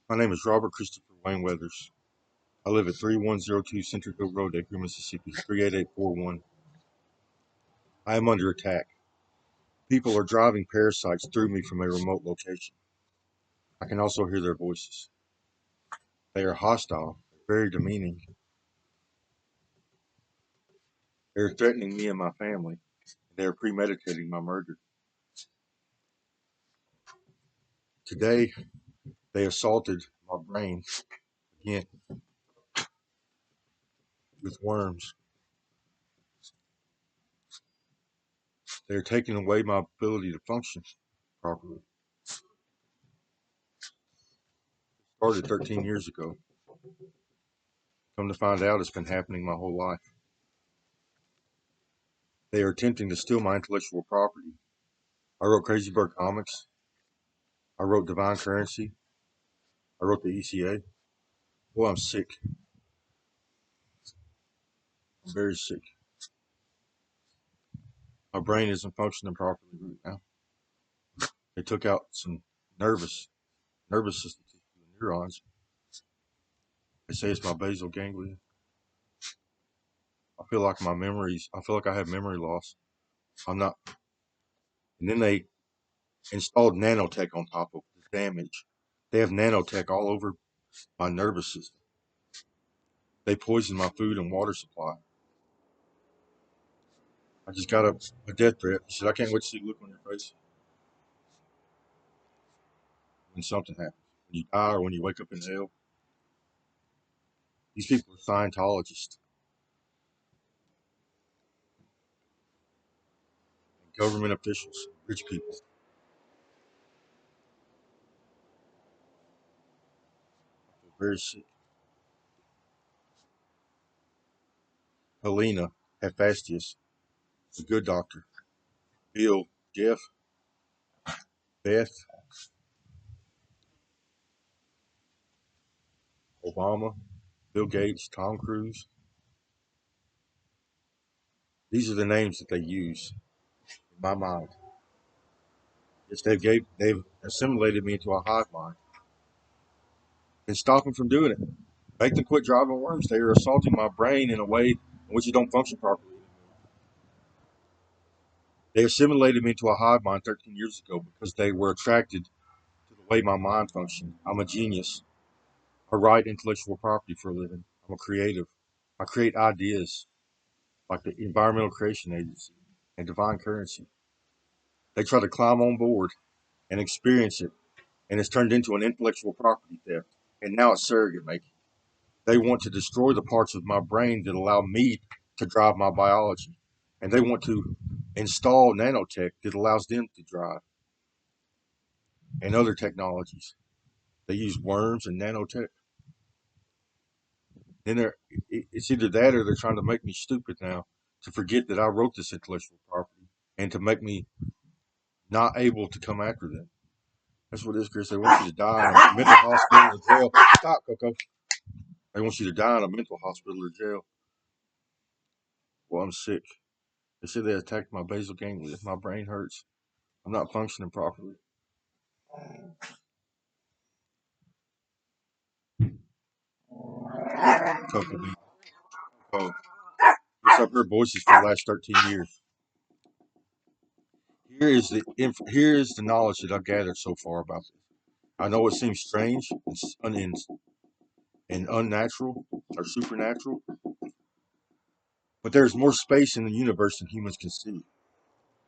My name is Robert Christopher Wayne Weathers. I live at 3102 Centerville Road, Acre, Mississippi, 38841. I am under attack. People are driving parasites through me from a remote location. I can also hear their voices. They are hostile, very demeaning. They are threatening me and my family. They are premeditating my murder. Today, they assaulted my brain again with worms. They are taking away my ability to function properly. Started 13 years ago. Come to find out, it's been happening my whole life. They are attempting to steal my intellectual property. I wrote Crazy Bird Comics. I wrote Divine Currency. I wrote the ECA. Well, I'm sick. I'm very sick. My brain isn't functioning properly right now. They took out some nervous system neurons. They say it's my basal ganglia. I feel like I have memory loss. I'm not. And then they installed nanotech on top of the damage. They have nanotech all over my nervous system. They poisoned my food and water supply. I just got a death threat. He said, I can't wait to see the look on your face when something happens. When you die or when you wake up in hell. These people are Scientologists, government officials, rich people. I feel very sick. Helena Hephaestus, the good doctor. Bill, Jeff, Beth, Obama, Bill Gates, Tom Cruise. These are the names that they use in my mind. Yes, they've assimilated me into a hive mind and stop them from doing it. Make them quit driving worms. They are assaulting my brain in a way in which it don't function properly. They assimilated me into a hive mind 13 years ago because they were attracted to the way my mind functioned. I'm a genius. I write intellectual property for a living. I'm a creative. I create ideas like the Environmental Creation Agency and Divine Currency. They try to climb on board and experience it, and it's turned into an intellectual property theft. And now it's surrogate making. They want to destroy the parts of my brain that allow me to drive my biology. And they want to install nanotech that allows them to drive and other technologies. They use worms and nanotech. Then it's either that or they're trying to make me stupid now to forget that I wrote this intellectual property and to make me not able to come after them. That's what it is, Chris. They want you to die in a mental hospital or jail. Stop, Coco. They want you to die in a mental hospital or jail. Well, I'm sick. They said they attacked my basal ganglia. My brain hurts. I'm not functioning properly. Coco, oh, yes, I've heard voices for the last 13 years. Here is the knowledge that I've gathered so far about this. I know it seems strange and unnatural or supernatural, but there's more space in the universe than humans can see.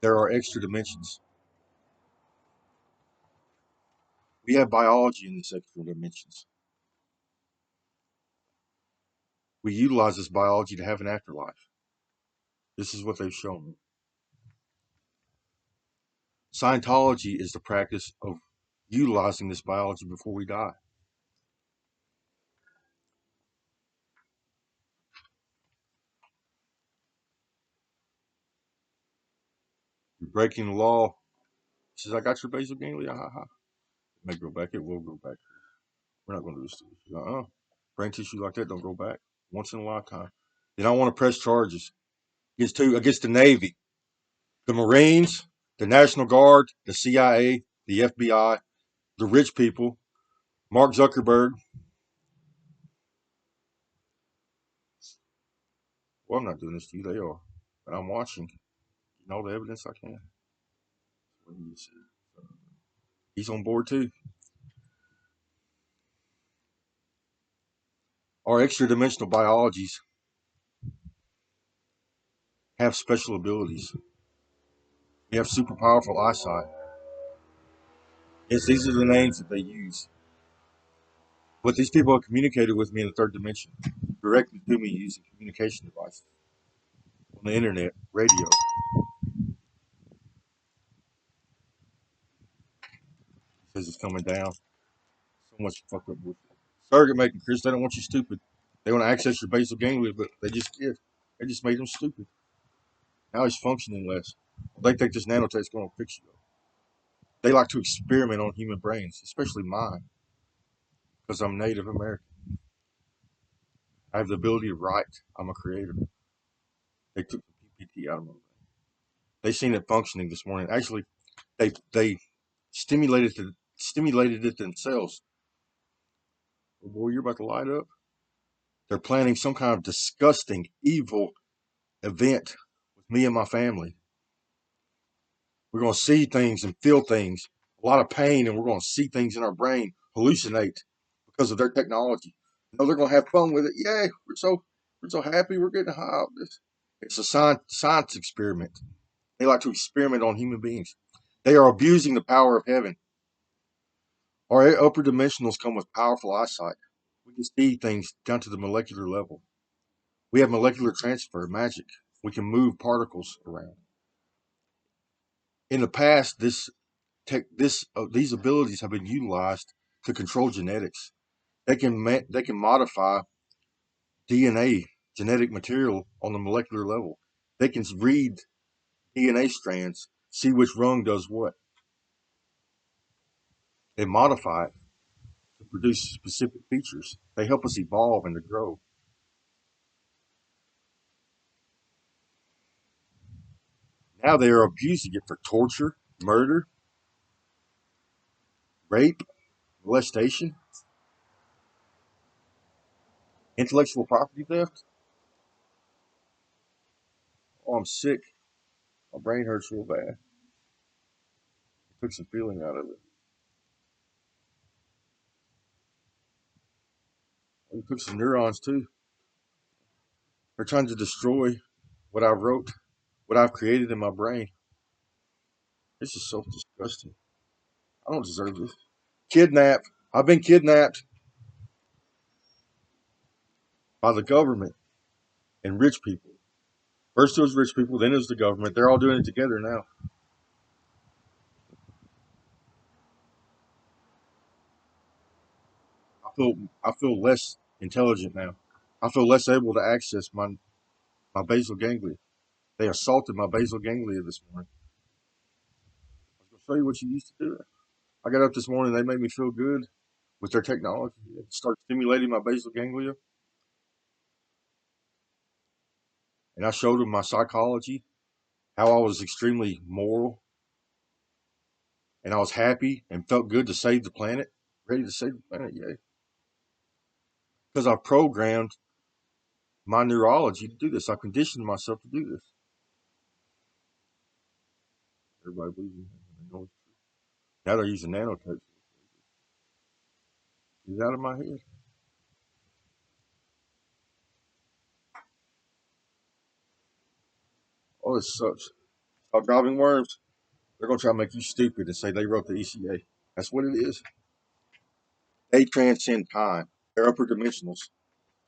There are extra dimensions. We have biology in these extra dimensions. We utilize this biology to have an afterlife. This is what they've shown me. Scientology is the practice of utilizing this biology before we die. You're breaking the law. He says, I got your basal ganglia. Ha ha. It may grow back. It will grow back. We're not going to do this to you. Brain tissue like that don't grow back. Once in a lifetime. Then I want to press charges against the Navy, the Marines, the National Guard, the CIA, the FBI, the rich people, Mark Zuckerberg. Well, I'm not doing this to you. They are. But I'm watching. Getting all the evidence I can. What do you see? He's on board too. Our extra dimensional biologies have special abilities. We have super powerful eyesight. Yes, these are the names that they use. But these people have communicated with me in the third dimension, directly to me using communication devices on the internet, radio. It says it's coming down. So much fuck up with it. Surrogate making, Chris. They don't want you stupid. They want to access your basal ganglia, but they just did. They just made them stupid. Now he's functioning less. Well, they think this nanotech is going to fix you. They like to experiment on human brains, especially mine, because I'm Native American. I have the ability to write. I'm a creator. They took the PPT out of my brain. They seen it functioning this morning. Actually, they stimulated it themselves. Oh boy, you're about to light up. They're planning some kind of disgusting, evil event with me and my family. We're going to see things and feel things, a lot of pain, and we're going to see things in our brain hallucinate because of their technology. You know, they're going to have fun with it. Yay! We're so happy. We're getting high off this. It's a science experiment. They like to experiment on human beings. They are abusing the power of heaven. Our upper dimensionals come with powerful eyesight. We can see things down to the molecular level. We have molecular transfer, magic. We can move particles around. In the past, these abilities have been utilized to control genetics. They can modify DNA, genetic material on the molecular level. They can read DNA strands, see which rung does what. They modify it to produce specific features. They help us evolve and to grow. Now they are abusing it for torture, murder, rape, molestation, intellectual property theft. Oh, I'm sick. My brain hurts real bad. It took some feeling out of it. It took some neurons too. They're trying to destroy what I wrote, what I've created in my brain. This is so disgusting. I don't deserve this. Kidnapped. I've been kidnapped by the government and rich people. First it was rich people, then it was the government. They're all doing it together now. I feel less intelligent now. I feel less able to access my basal ganglia. They assaulted my basal ganglia this morning. I was going to show you what you used to do. I got up this morning. They made me feel good with their technology. It started stimulating my basal ganglia, and I showed them my psychology, how I was extremely moral, and I was happy and felt good to save the planet, ready to save the planet. Yay! Because I programmed my neurology to do this. I conditioned myself to do this. Everybody believes me. They know it's true. Now they're using nanotechs. It's out of my head. Oh, this sucks. Stop driving worms. They're going to try to make you stupid and say they wrote the ECA. That's what it is. They transcend time. They're upper dimensionals.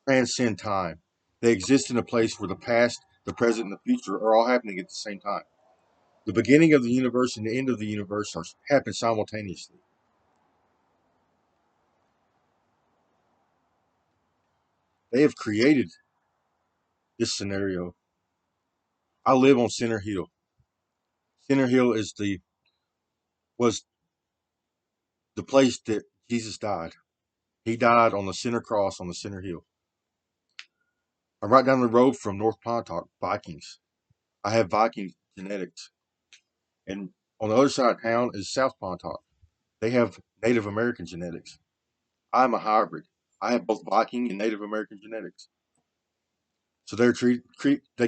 Transcend time. They exist in a place where the past, the present, and the future are all happening at the same time. The beginning of the universe and the end of the universe happen simultaneously. They have created this scenario. I live on Center Hill. Center Hill was the place that Jesus died. He died on the center cross on the Center Hill. I'm right down the road from North Pontotoc, Vikings. I have Viking genetics. And on the other side of town is South Pontotoc. They have Native American genetics. I'm a hybrid. I have both Viking and Native American genetics. So they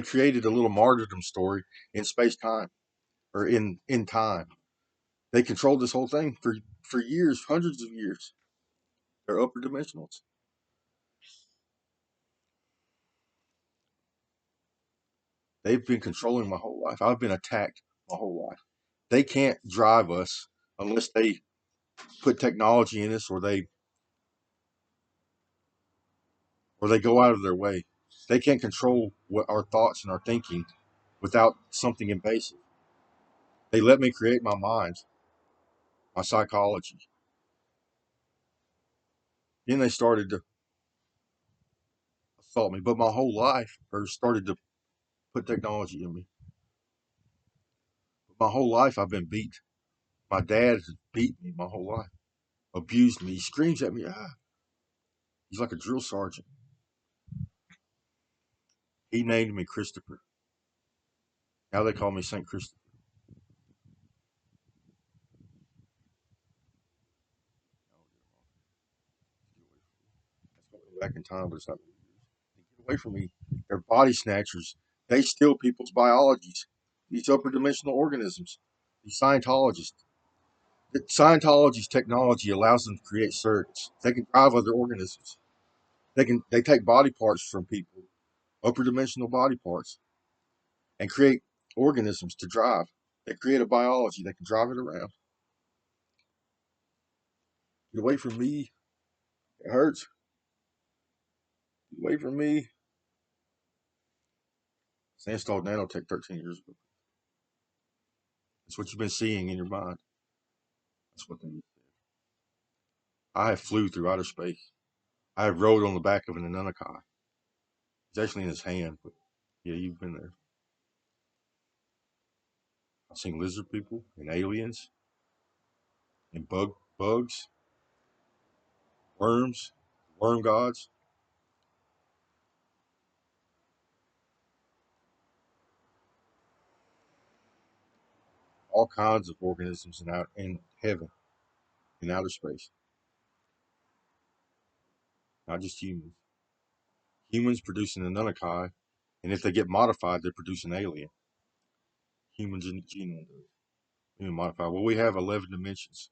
created a little martyrdom story in space time or in time. They controlled this whole thing for years, hundreds of years. They're upper dimensionals. They've been controlling my whole life. I've been attacked my whole life. They can't drive us unless they put technology in us or they go out of their way. They can't control what our thoughts and our thinking without something invasive. They let me create my mind, my psychology. Then they started to assault me, but my whole life, or started to put technology in me. But my whole life, I've been beat. My dad has beat me my whole life, abused me. He screams at me. Ah, he's like a drill sergeant. He named me Christopher. Now they call me Saint Christopher. Let's go back in time, but it's not. Get away from me. They're body snatchers. They steal people's biologies. These upper dimensional organisms. These Scientologists. Scientology's technology allows them to create surrogates. They can drive other organisms. They take body parts from people, upper dimensional body parts, and create organisms to drive. They create a biology. They can drive it around. Get away from me. It hurts. Get away from me. They installed nanotech 13 years ago. That's what you've been seeing in your mind. That's what they said. I have flew through outer space. I have rode on the back of an Anunnaki. It's actually in his hand, but yeah, you've been there. I've seen lizard people and aliens and bugs, worms, worm gods, all kinds of organisms in heaven, in outer space, not just humans. Humans produce an Anunnaki, and if they get modified, they produce an alien. Humans in the genome modified. Well, we have 11 dimensions.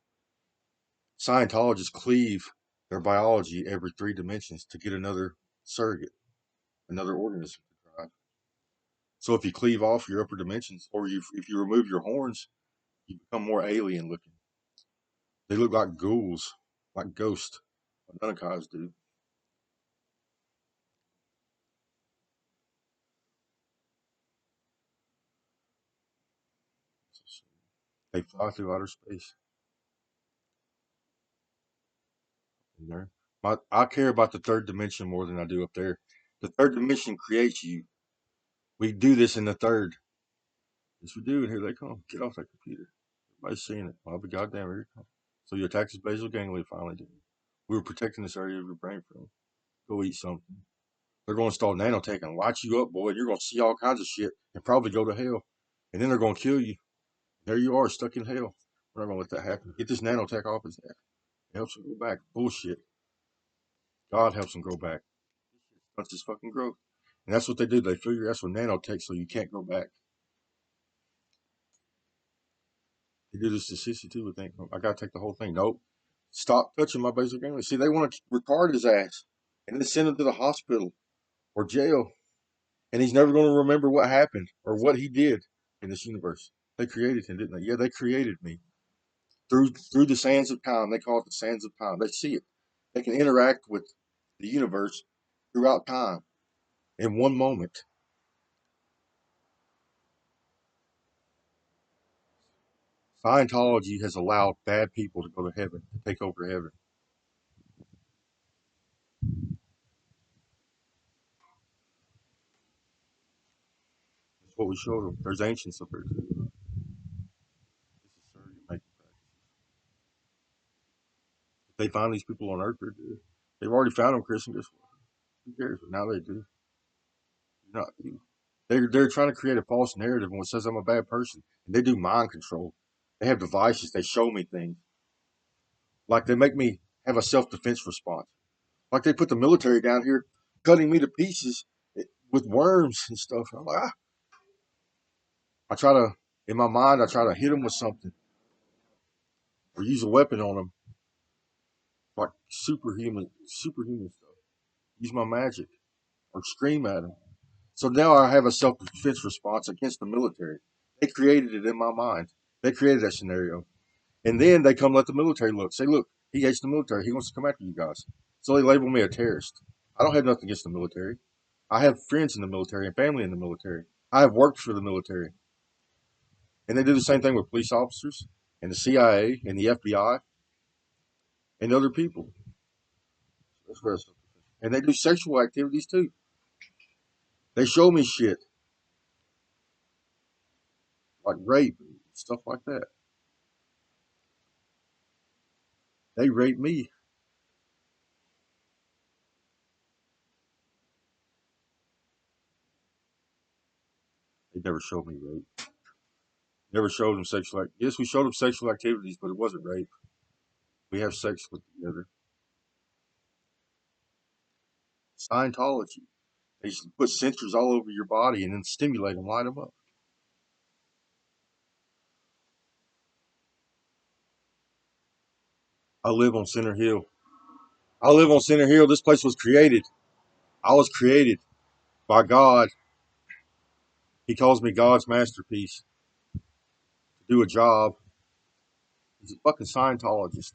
Scientologists cleave their biology every 3 dimensions to get another surrogate, another organism to drive. So if you cleave off your upper dimensions, or if you remove your horns, you become more alien looking. They look like ghouls, like ghosts. Anunnakis do. They fly through outer space. In there. I care about the third dimension more than I do up there. The third dimension creates you. We do this in the third. Yes, we do. And here they come. Get off that computer. Everybody's seeing it. I'll be goddamn here it comes. So you attack this basal ganglia finally did. We were protecting this area of your brain from it. Go eat something. They're going to install nanotech and light you up, boy, and you're going to see all kinds of shit and probably go to hell. And then they're going to kill you. There you are, stuck in hell. We're not going to let that happen. Get this nanotech off his head. It helps him go back. Bullshit. God helps him go back. That's his fucking growth. And that's what they do. They fill your ass with nanotech so you can't go back. They do this to Sissy too, I think. I got to take the whole thing. Nope. Stop touching my basal ganglia. See, they want to retard his ass and then send him to the hospital or jail. And he's never going to remember what happened or what he did in this universe. They created him, didn't they? Yeah, they created me through the sands of time. They call it the sands of time. They see it. They can interact with the universe throughout time in one moment. Scientology has allowed bad people to go to heaven, to take over heaven. That's what we showed them. There's ancients up there too. This is surrogate making practices. If they find these people on Earth, they're good. They've already found them, Chris, and guess what? Who cares? But now they do. Not you. They're trying to create a false narrative and what says I'm a bad person. And they do mind control. They have devices. They show me things. Like they make me have a self-defense response. Like they put the military down here cutting me to pieces with worms and stuff. I'm like, ah. I try to, in my mind, I try to hit them with something or use a weapon on them, like superhuman stuff. Use my magic or scream at them. So now I have a self-defense response against the military. They created it in my mind. They created that scenario. And then they come let the military look. Say, look, he hates the military. He wants to come after you guys. So they label me a terrorist. I don't have nothing against the military. I have friends in the military and family in the military. I have worked for the military. And they do the same thing with police officers and the CIA and the FBI and other people. That's where and they do sexual activities too. They show me shit like rape, stuff like that. They rape me. They never showed me rape. Never showed them sexual. Yes, we showed them sexual activities, but it wasn't rape. We have sex with together. Scientology. They just put sensors all over your body and then stimulate them, light them up. I live on Center Hill. I live on Center Hill. This place was created. I was created by God. He calls me God's masterpiece to do a job. He's a fucking Scientologist.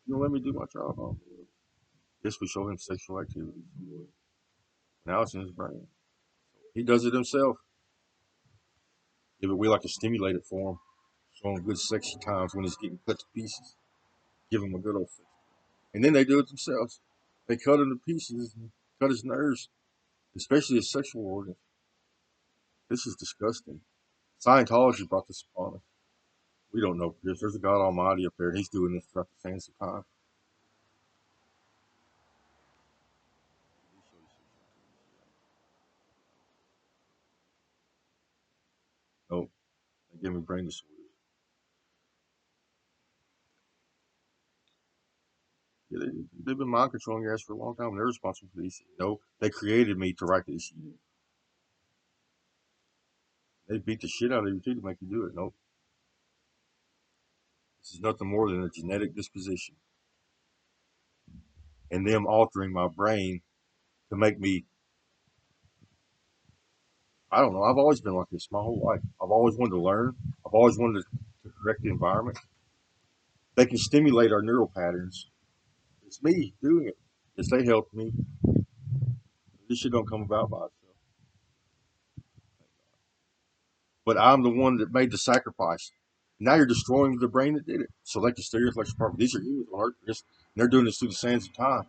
You don't let me do my job. Huh? Yes, we show him sexual activity. Now it's in his brain. He does it himself. Yeah, but we like to stimulate it for him. Show him good sexy times when he's getting cut to pieces. Give him a good old fix. And then they do it themselves. They cut him to pieces and cut his nerves, especially his sexual organs. This is disgusting. Scientology brought this upon us. We don't know this. There's a God Almighty up there, and He's doing this throughout the sands of time. No, they give me brain disorders. Yeah, they've been mind controlling your ass for a long time. They're responsible for these. No, they created me to write these. They beat the shit out of you too to make you do it. Nope. This is nothing more than a genetic disposition and them altering my brain to make me. I don't know. I've always been like this my whole life. I've always wanted to learn. I've always wanted to correct the environment. They can stimulate our neural patterns. It's me doing it. Yes, they helped me. This shit don't come about by itself. But I'm the one that made the sacrifice. Now you're destroying the brain that did it. So they can steal your intellectual property. These are humans on Earth. They're doing this through the sands of time.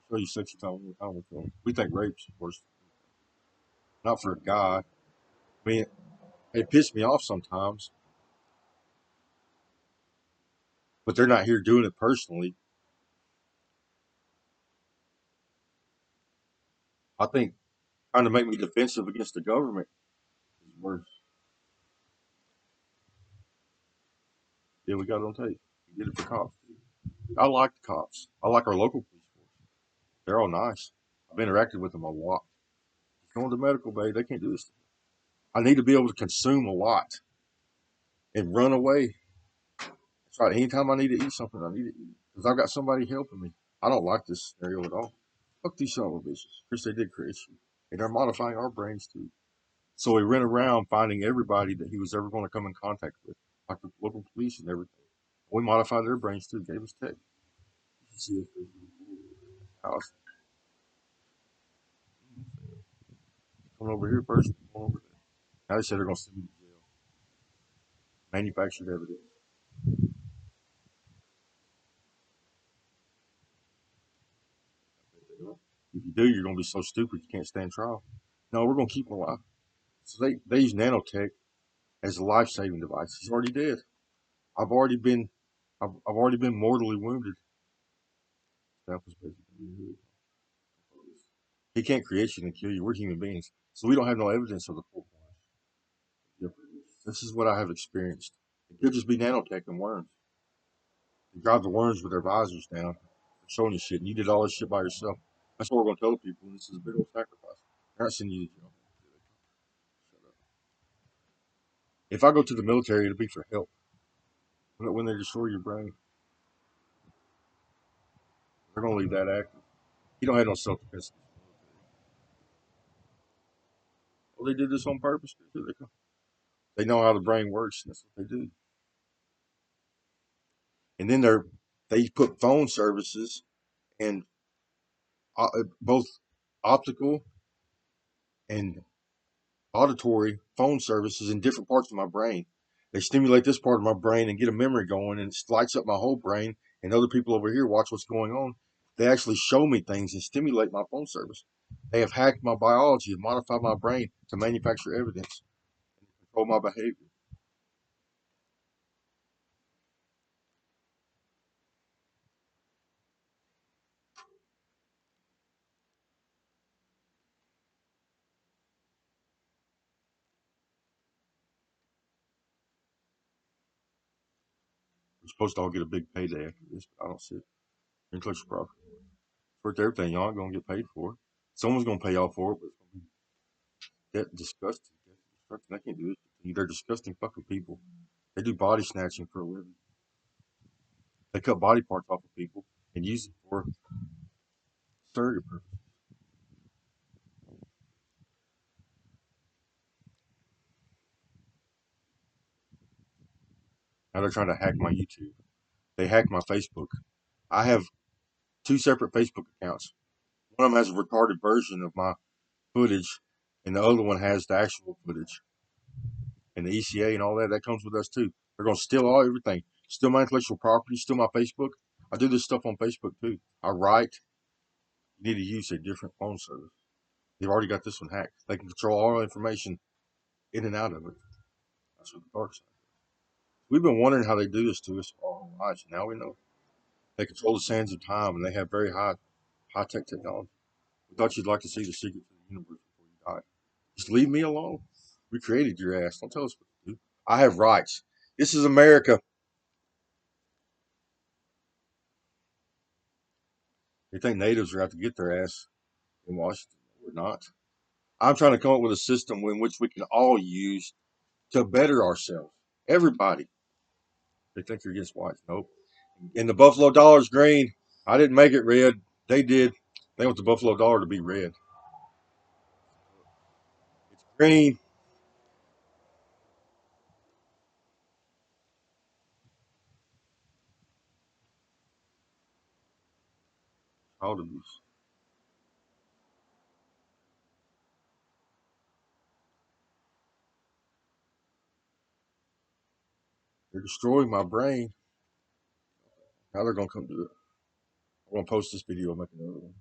Show you sexy time one time with them. We think rape's of course not for a guy. I mean, it pissed me off sometimes, but they're not here doing it personally. I think trying to make me defensive against the government is worse. Yeah, we got it on tape. We did it for cops. I like the cops. I like our local police force. They're all nice. I've interacted with them a lot. Going to medical bay, they can't do this. I need to be able to consume a lot and run away. That's right. Anytime I need to eat something, I need to eat because I've got somebody helping me. I don't like this scenario at all. Fuck these son of a bitches. Chris, they did create you, and they're modifying our brains too. So we went around finding everybody that he was ever going to come in contact with, like the local police and everything. We modified their brains too. Gave us tech. See if house. Come over here first. Come over there. Now they said they're going to send me to jail. Manufactured evidence. If you do, you're going to be so stupid you can't stand trial. No, we're going to keep him alive. So they use nanotech as a life saving device. He's already dead. I've already been I've already been mortally wounded. That was basically he can't create you and kill you. We're human beings, so we don't have no evidence of the full. This is what I have experienced. It could just be nanotech and worms. They drive the worms with their visors down. They're showing you shit, and you did all this shit by yourself. That's what we're going to tell people. This is a big old sacrifice. They're not sending you to jail. If I go to the military, it'll be for help. When they destroy your brain, they're going to leave that active. You don't have no self-defense. Well, they did this on purpose. They know how the brain works, and that's what they do. And then they put phone services and both optical and auditory phone services in different parts of my brain. They stimulate this part of my brain and get a memory going, and it lights up my whole brain. And other people over here watch what's going on. They actually show me things and stimulate my phone service. They have hacked my biology and modified my brain to manufacture evidence and control my behavior. We're supposed to all get a big payday after this, but I don't see it. Intellectual property. It's worth everything. Y'all aren't going to get paid for it. Someone's going to pay y'all for it, but it's going to be that disgusting. I can't do this. They're disgusting fucking people. They do body snatching for a living. They cut body parts off of people and use it for surrogate purposes. Now they're trying to hack my YouTube. They hacked my Facebook. I have two separate Facebook accounts. One of them has a retarded version of my footage, and the other one has the actual footage and the ECA and all that. That comes with us too. They're going to steal everything. Steal my intellectual property. Steal my Facebook. I do this stuff on Facebook too. I write. You need to use a different phone service. They've already got this one hacked. They can control all information in and out of it. That's what the dark side. We've been wondering how they do this to us all our lives. Now we know. They control the sands of time, and they have very high tech technology. We thought you'd like to see the secrets of the universe before you die. Just leave me alone. We created your ass. Don't tell us what to do. I have rights. This is America. They think natives are out to get their ass in Washington. We're not. I'm trying to come up with a system in which we can all use to better ourselves. Everybody. They think you're against whites. Nope. And the Buffalo dollar's green. I didn't make it red. They did. They want the Buffalo dollar to be red. It's green. Child abuse. They're destroying my brain. Now they're gonna come do it. I'm gonna post this video and make another one.